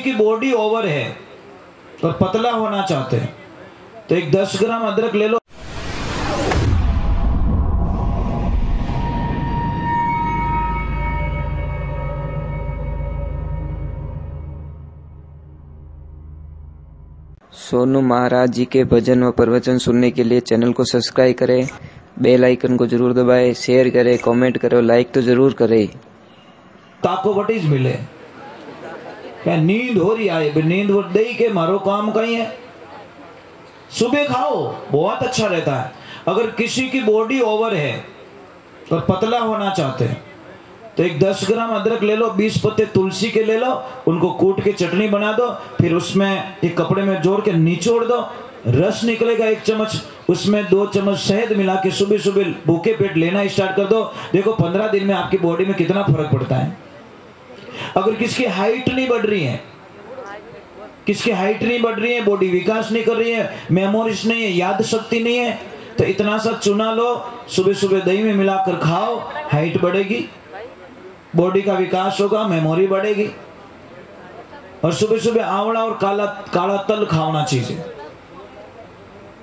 की body over है और पतला होना चाहते हैं तो एक 10 ग्राम अदरक ले लो। सोनू महाराज जी के भजन व प्रवचन सुनने के लिए चैनल को सब्सक्राइब करें, बेल आइकन को जरूर दबाएं, शेयर करें, कमेंट करें, लाइक तो जरूर करें। ताको वटीज मिले क्या नींद हो रही है, नींद वो दे के मारो काम कहीं है। सुबह खाओ बहुत अच्छा रहता है। अगर किसी की बॉडी ओवर है और पतला होना चाहते हैं तो एक 10 ग्राम अदरक ले लो, 20 पत्ते तुलसी के ले लो, उनको कूट के चटनी बना दो, फिर उसमें एक कपड़े में जोड़ के निचोड़ दो, रस निकलेगा 1 चम्मच, उसमें 2 चम्मच शहद मिला के सुबह सुबह भूखे पेट लेना स्टार्ट कर दो। देखो 15 दिन में आपकी बॉडी में कितना फर्क पड़ता है। अगर किसकी हाइट नहीं बढ़ रही है, किसकी हाइट नहीं बढ़ रही है, बॉडी विकास नहीं कर रही है, मेमोरीज नहीं है, याद शक्ति नहीं है, तो इतना सा चूना लो, सुबह सुबह दही में मिलाकर खाओ, हाइट बढ़ेगी, बॉडी का विकास होगा, मेमोरी बढ़ेगी। और सुबह सुबह आंवला और काला तल खाना चाहिए।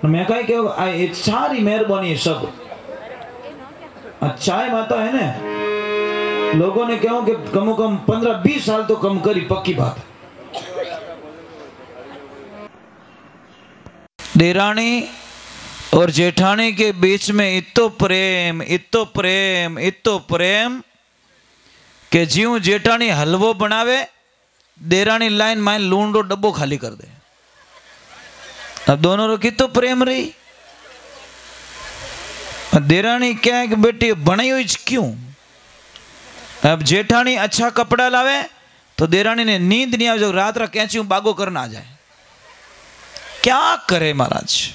मैं कहीं क्या सारी मेहरबानी है सब अच्छा है माता है ना। लोगों ने कहो कि कम 15-20 साल तो कम करी, पक्की बात है। देरानी और जेठानी के बीच में इतो प्रेम, इतो प्रेम, इतो प्रेम के जीव जेठानी हलवो बनावे, देरानी लाइन माइन लूण रो डब्बो खाली कर दे। अब दोनों रो कितो प्रेम रही। देरानी क्या है कि बेटी बनाई हुई क्यों। अब जेठानी अच्छा कपड़ा लावे तो देरानी ने नींद नहीं आवे, जो रात रा कैंची बागो करना आ जाए। क्या करे महाराज।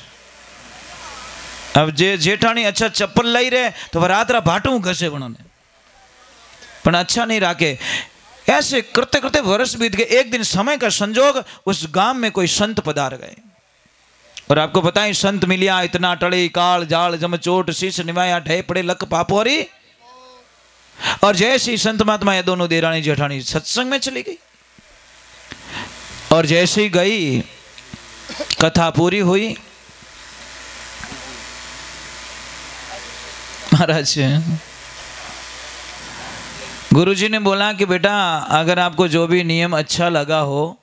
अब जेठानी अच्छा चप्पल लाई रहे तो वह रात रा भाटू घसे उन्होंने, पर अच्छा नहीं राखे। ऐसे करते करते वर्ष बीत गए। एक दिन समय का संजोग उस गांव में कोई संत पधार गए और आपको पता है संत मिलिया इतना टड़ी काल जाल जमचोट शीश निवाया ढे पड़े लक पापोरी। और जैसे ही संत महात्मा ये दोनों देरानी जेठानी सत्संग में चली गई और जैसे ही गई कथा पूरी हुई। महाराज गुरुजी ने बोला कि बेटा अगर आपको जो भी नियम अच्छा लगा हो,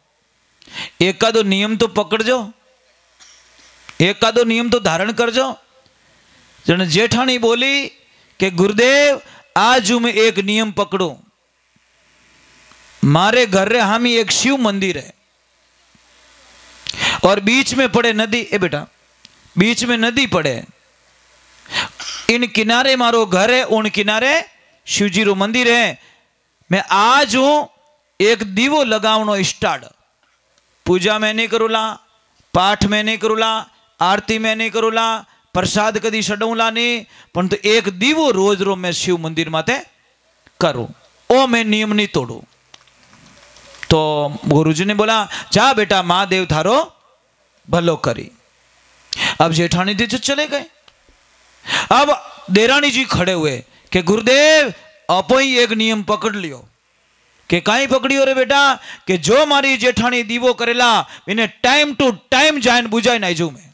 एक का दो नियम तो पकड़ जो, एक का दो नियम तो धारण कर जो। जन जेठानी बोली कि गुरुदेव आज मैं एक नियम पकड़ो, मारे घर रे हम ही एक शिव मंदिर है और बीच में पड़े नदी। ए बेटा बीच में नदी पड़े, इन किनारे मारो घर है, उन किनारे शिवजी रो मंदिर है। मैं आज हूं एक दीवो लगावनो स्टार्ट। पूजा में नहीं करूला, पाठ में नहीं करूला, आरती में नहीं करूला, प्रसाद कदी छड़ूला नहीं, परंतु एक दीवो रोज रो मैं शिव मंदिर माते करूं, ओ मैं नियम नहीं तोड़ू। तो गुरुजी ने बोला जा बेटा महादेव थारो भलो करी। अब जेठानी जी चले गए। अब देरानी जी खड़े हुए कि गुरुदेव अपो ही एक नियम पकड़ लियो। कि काई पकड़ियो रे बेटा कि जो मारी जेठानी दीवो करेला इन्हें टाइम टू टाइम जान बुझाई नहीं जो मैं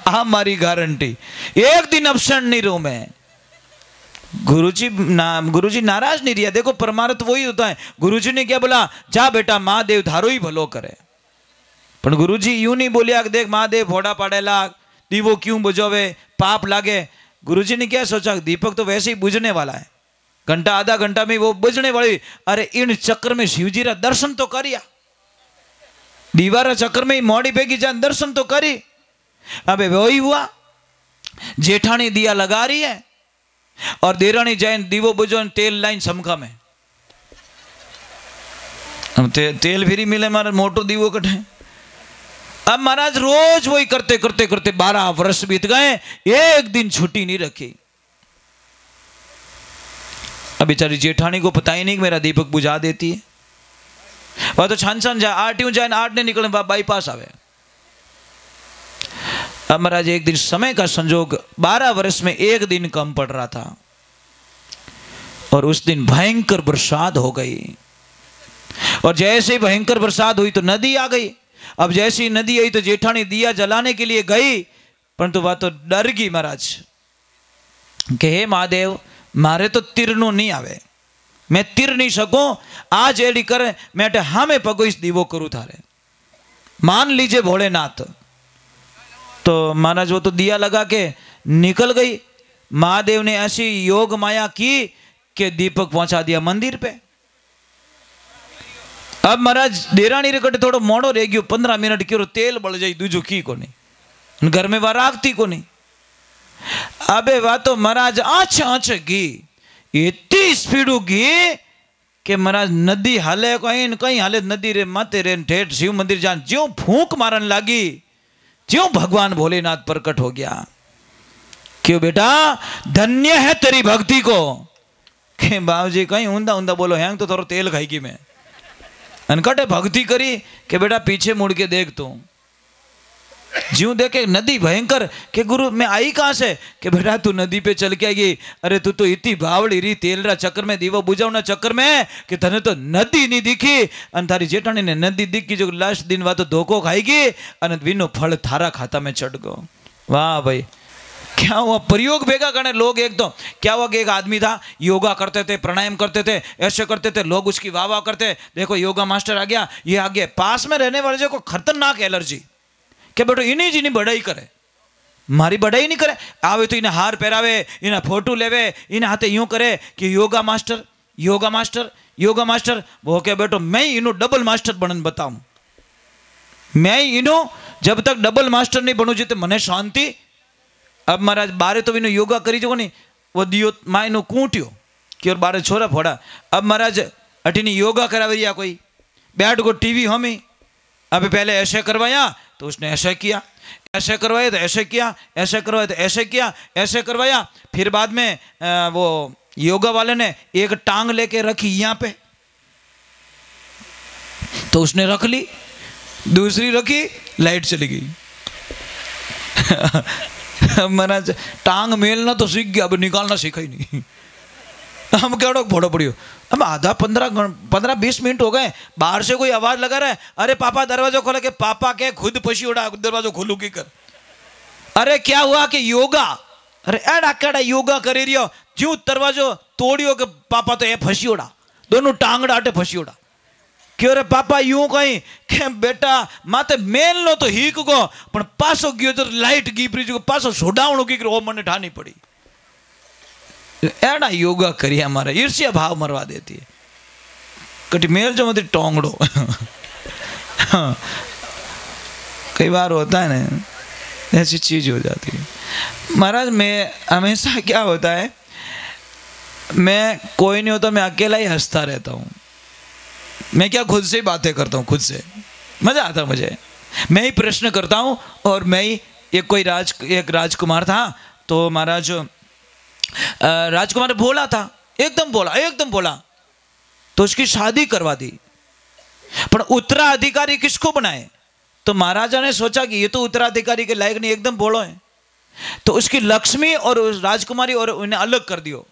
आ मारी गारंटी, एक दिन अब्सेंट नहीं रहूं मैं। गुरुजी नाराज नहीं रिया। देखो परमार्थ वही होता है। गुरुजी ने क्या बोला, जा बेटा महादेव थारो ही भलो करे। पर गुरुजी यूं नहीं बोलिया कि देख महादेव भोड़ा पाड़ेला दीवो क्यों बुझावे पाप लागे। गुरुजी ने क्या सोचा, दीपक तो वैसे ही बुझने वाला है, घंटा आधा घंटा में वो बुझने वाली। अरे इन चक्कर में शिवजी रा दर्शन तो करिया, दीवारा चक्कर में मोड़ी बेगी जान दर्शन तो करी। अबे वही हुआ, जेठानी दिया लगा रही है और देरानी जैन दीवो बुझो तेल लाइन समखा में। अब तेल फिर मिले मारा मोटो दीवो कटे। अब महाराज रोज वही करते करते करते 12 वर्ष बीत गए, एक दिन छुट्टी नहीं रखी। अब बेचारी जेठानी को पता ही नहीं कि मेरा दीपक बुझा देती है। वह तो छान छान जाए 8 जाए 8 ने निकले बाईपास आवे। अब महाराज एक दिन समय का संजोग 12 वर्ष में एक दिन कम पड़ रहा था और उस दिन भयंकर बरसात हो गई। और जैसे ही भयंकर बरसात हुई तो नदी आ गई। अब जैसी नदी आई तो जेठानी दिया जलाने के लिए गई, परंतु वह तो डर गई महाराज कि हे महादेव मारे तो तीरनो नहीं आवे, मैं तीर नहीं सकूं, आज एडी करे मैं हमें पगो इस दीवो करूं थारे, मान लीजिए भोलेनाथ। तो महाराज वो तो दिया लगा के निकल गई। महादेव ने ऐसी योग माया की कि दीपक पहुंचा दिया मंदिर पे। अब महाराज देरानी रे कटे थोड़ो मोड़ो रह गयो, 15 मिनट क्यों तेल बळ जाई, दूजो की को नहीं, घर में वह राखती को नहीं। अबे वह तो महाराज आछ आछ घी इतनी स्पीडू घी कि महाराज नदी हाले कहीं कहीं हाले, नदी रे माते रे ठेठ शिव मंदिर जान ज्यों फूंक मारन लागी, ज्यों भगवान भोलेनाथ प्रकट हो गया। क्यों बेटा धन्य है तेरी भक्ति को। के बाबूजी कहीं ऊंधा ऊंधा बोलो हैंग तो थोड़ा तेल खाएगी मैं, अनकटे भक्ति करी कि बेटा पीछे मुड़ के देख तू, ज्यों देखे नदी भयंकर के गुरु मैं आई कहां से, कि बेटा तू नदी पे चल के आई। अरे तू तो इतनी बावड़ी रही तेल रा चक्कर में, दीवा बुझावना चक्कर में कि तने तो नदी नहीं दिखी, अन थारी जेठानी ने नदी दिखी जो लास्ट दिन वा तो धोखो खाएगी अन विनो फल थारा खाता में चढ़ गो। वाह भाई क्या हुआ, प्रयोग भेगा करने लोग। एक तो क्या हुआ कि एक आदमी था योगा करते थे, प्राणायाम करते थे, ऐसे करते थे, लोग उसकी वाह वाह करते, देखो योगा मास्टर आ गया, ये आ गया। पास में रहने वाले को खतरनाक एलर्जी के बेटो इन्हीं जी बढ़ाई करे, मारी बढ़ाई नहीं करे, आवे तो इन्हें हार पहरावे, इन्हें फोटो लेवे, इन्हें हाथे यूं करे कि yoga master yoga master yoga master. वो क्या बेटो मैं इन्हों डबल मास्टर बनन बताऊं, मैं इन्हों जब तक डबल मास्टर नहीं बनू जीते मने शांति। अब महाराज बारे तो इन्हों योगा करी जो नहीं, वो दियो माँ इन्हों कूटियो कि और बारे छोरा फोड़ा। अब महाराज अठीनी योगा करावे रिया कोई, बैठ को टीवी हमें अभी पहले ऐसे करवाया तो उसने ऐसे किया, ऐसे करवाया तो ऐसे किया, ऐसे करवाया तो ऐसे किया, ऐसे करवाया। फिर बाद में वो योगा वाले ने एक टांग लेके रखी यहाँ पे, तो उसने रख ली, दूसरी रखी, लाइट चली गई। महाराज टांग मेलना तो सीख गया, अब निकालना सीखा ही नहीं। हम क्या फोड़ो पड़ियो, अब आधा 15-20 मिनट हो गए, बाहर से कोई आवाज लगा रहा है, अरे पापा दरवाजा खोले, के पापा के खुद फंसी उड़ा दरवाजा खोलू की कर। अरे क्या हुआ कि योगा, अरे एड़ा केड़ा योगा करे रियो, ज्यों दरवाजो तोड़ियो के पापा तो ये फंसी उड़ा, दोनों टांगड़ा आटे फंसी उड़ा। क्यों रे पापा यूं कहीं के बेटा माते मेल लो तो हीक गो, पण पासो गयो तो लाइट गीपरी जो पासो सोडावणो की ओ मने ठानी पड़ी। एड़ा योगा करिए हमारा ईर्ष्या भाव मरवा देती है, कटी मेल जो मत टोंगड़ो। कई बार होता है ना ऐसी चीज हो जाती है। महाराज मैं हमेशा क्या होता है, मैं कोई नहीं होता, मैं अकेला ही हंसता रहता हूँ। मैं क्या खुद से ही बातें करता हूँ, खुद से मजा आता है मुझे, मैं ही प्रश्न करता हूँ। और मैं ही एक राजकुमार था, तो महाराज राजकुमार भोला था, एकदम भोला, तो उसकी शादी करवा दी। पर उत्तराधिकारी किसको बनाए, तो महाराजा ने सोचा कि ये तो उत्तराधिकारी के लायक नहीं, एकदम भोलो है, तो उसकी लक्ष्मी और राजकुमारी और उन्हें अलग कर दियो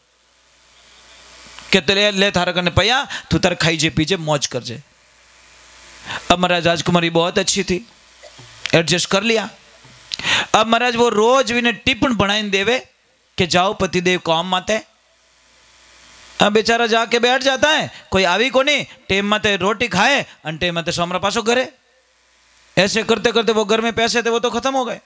कि तेरे ले थारा करने पया, तू तार खाई जे पीजे मौज कर जे। अब महाराज राजकुमारी बहुत अच्छी थी, एडजस्ट कर लिया। अब महाराज वो रोज इन्हें टिफिन बनाए देवे कि जाओ पतिदेव काम माते। अब बेचारा जाके बैठ जाता है, कोई आवी को नहीं, टेम माते रोटी खाए और टेम माते सोमरा पासो घरे। ऐसे करते करते वो घर में पैसे थे वो तो खत्म हो गए,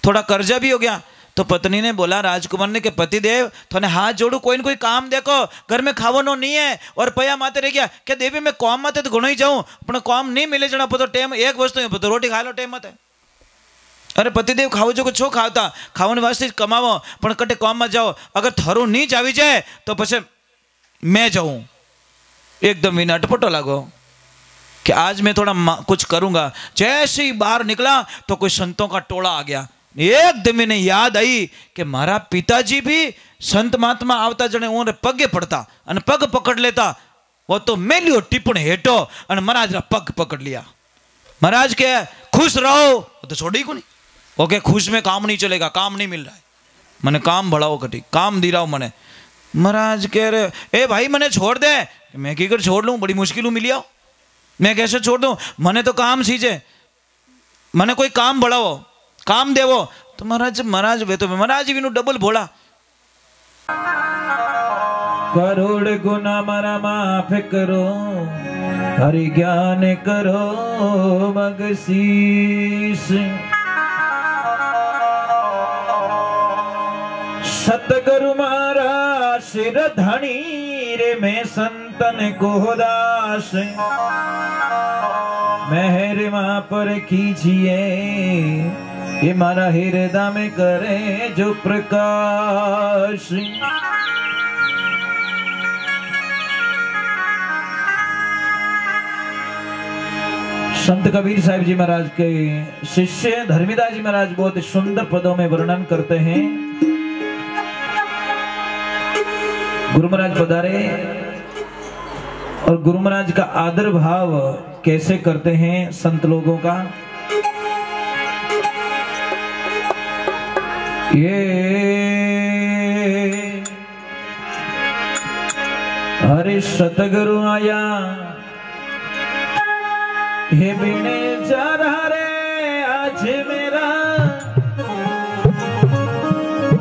थोड़ा कर्जा भी हो गया। तो पत्नी ने बोला राजकुमार ने कि पतिदेव थोने हाथ जोड़ू, कोई न कोई काम देखो, घर में खावनो नहीं है और पया माते रह गया। क्या देवी मैं काम माते तो घणो ही जाऊं, पण काम नहीं मिले जना तो टेम एक वस्तु तो रोटी खा लो टेम माते। अरे पतिदेव खाओ जो छो खावता, खावाने वास्ते कमावो, पण कटे काम में जाओ, अगर थारू नहीं जावी जाए तो पछे मैं जाऊं। एकदम विना अटपटो लागो कि आज मैं थोड़ा कुछ करूंगा। जैसे ही बाहर निकला तो कोई संतों का टोला आ गया। एकदम इन्हें याद आई कि मारा पिताजी भी संत महात्मा आवता जने उन्हें पगे पड़ता और पग पकड़ लेता, वो तो मेलियो टिप्पण हेठो और महाराज पग पकड़ लिया। महाराज के खुश रहो, तो छोड़ी को नहीं, ओके खुश में काम नहीं चलेगा, काम नहीं मिल रहा है, मैंने काम बढ़ाओ कटी, काम दी रहा हूं मैंने। महाराज कह रहे ए भाई मैंने छोड़ दे, मैं की कर छोड़ लूं, बड़ी मुश्किल मिली आओ। मैं कैसे छोड़ दूं? मने तो काम सीजे, मने कोई काम बढ़ावो, काम देवो। तो महाराज महाराज वे तो महाराज जी डबल भोला। करोड़ गुना मारा माफ करो, हरि ज्ञान करो बगसीस। सतगुरु मारा सिर धनी रे, मैं संतन को दास। मेहर मां पर कीजिए, ये मारा हृदय में करे जो प्रकाश। संत कबीर साहिब जी महाराज के शिष्य धर्मीदास जी महाराज बहुत सुंदर पदों में वर्णन करते हैं। गुरु महाराज पधारे और गुरु महाराज का आदर भाव कैसे करते हैं संत लोगों का। ये हरे सतगुरु आया, हे बीने जा रहा रे आज मेरा।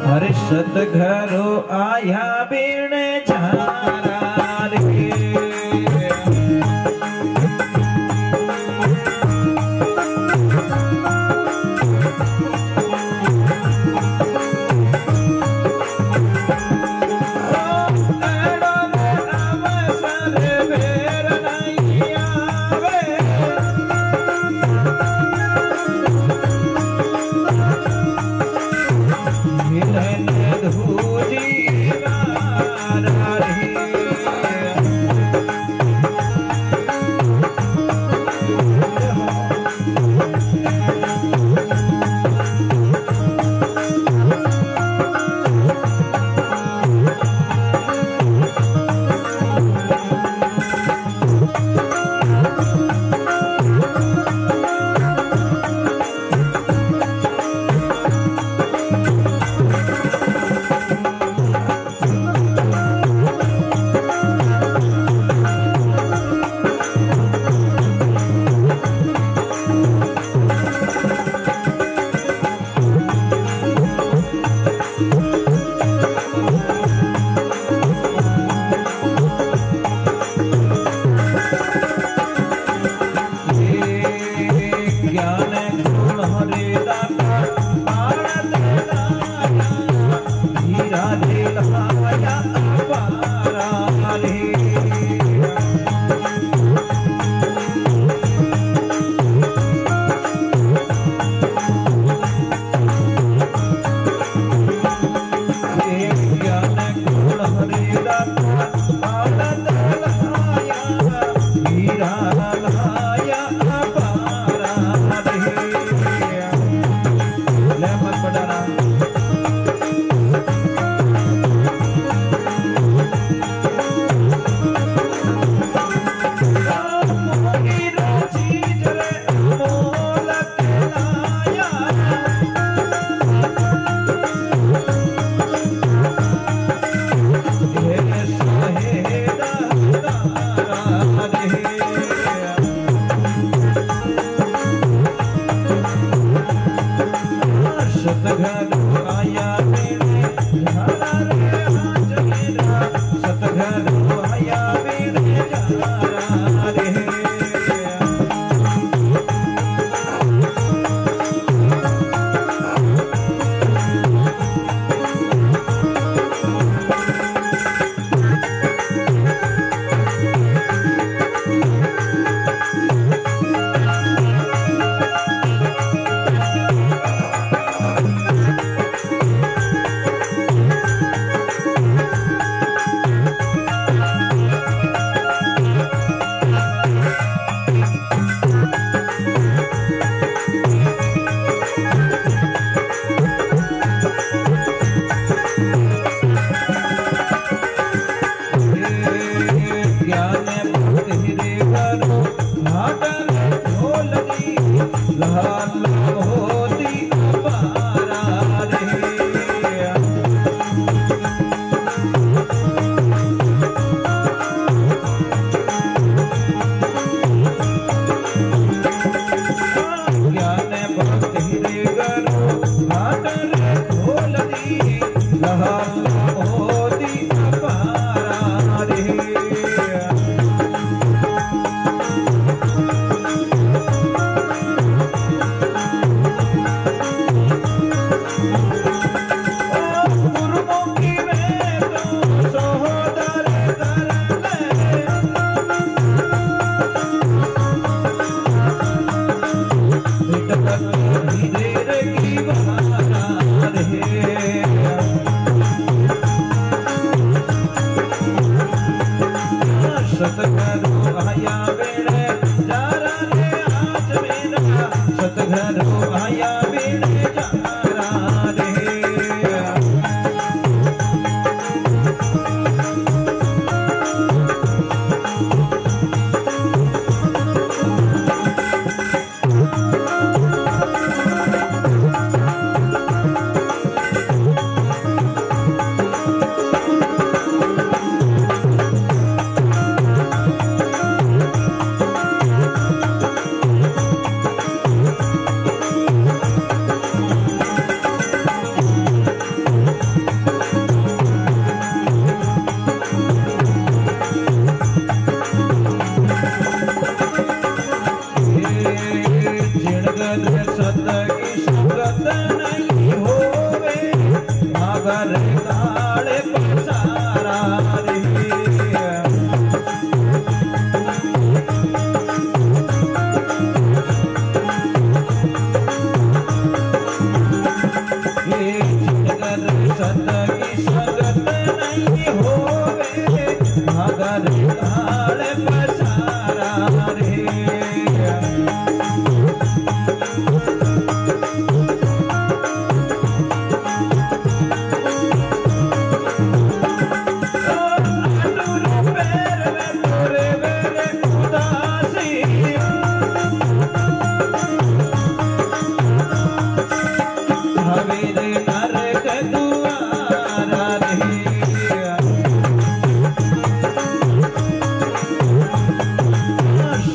हरे सतगुरु आया बीने जा रहा रे।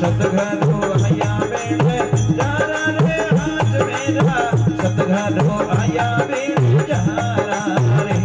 सतघरो आया बेड़े जारा रे हाथ मेरा सतघरो आया बेड़े जारा रे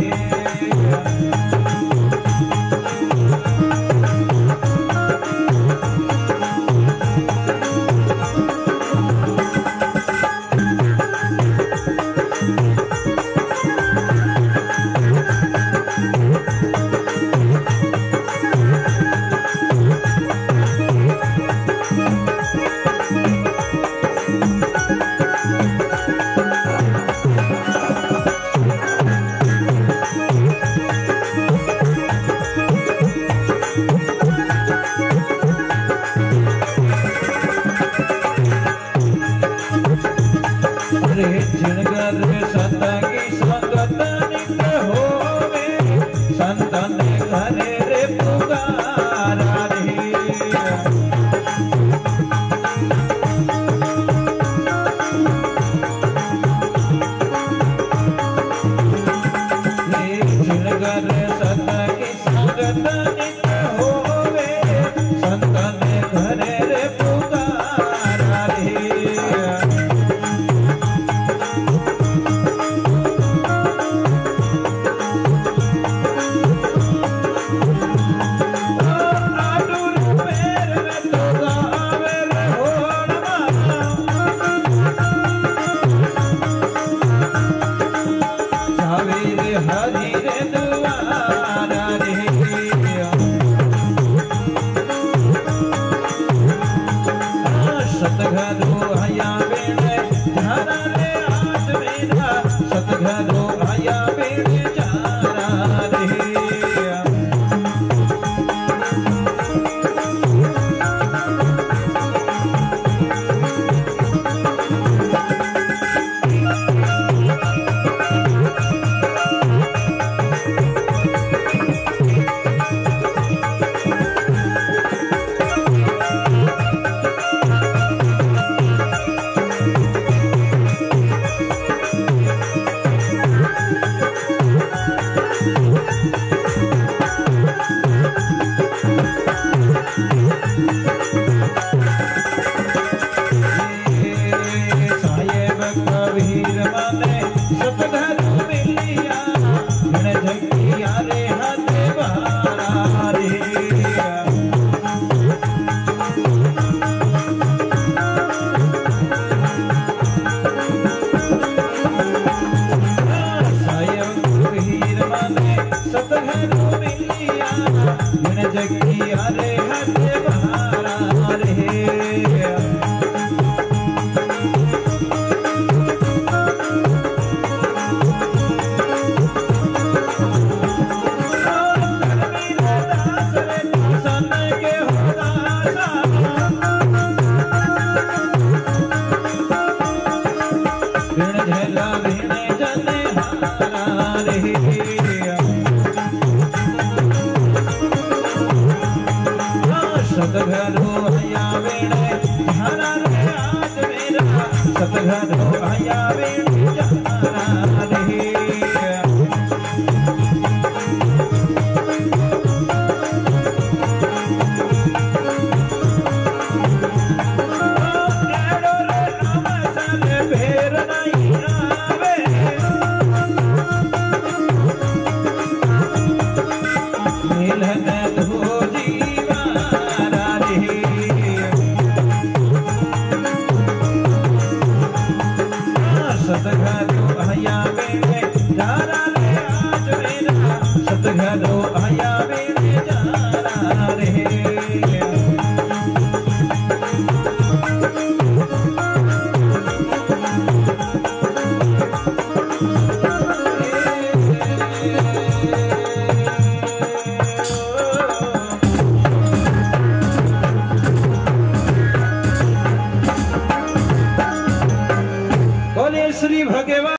श्री भगवान।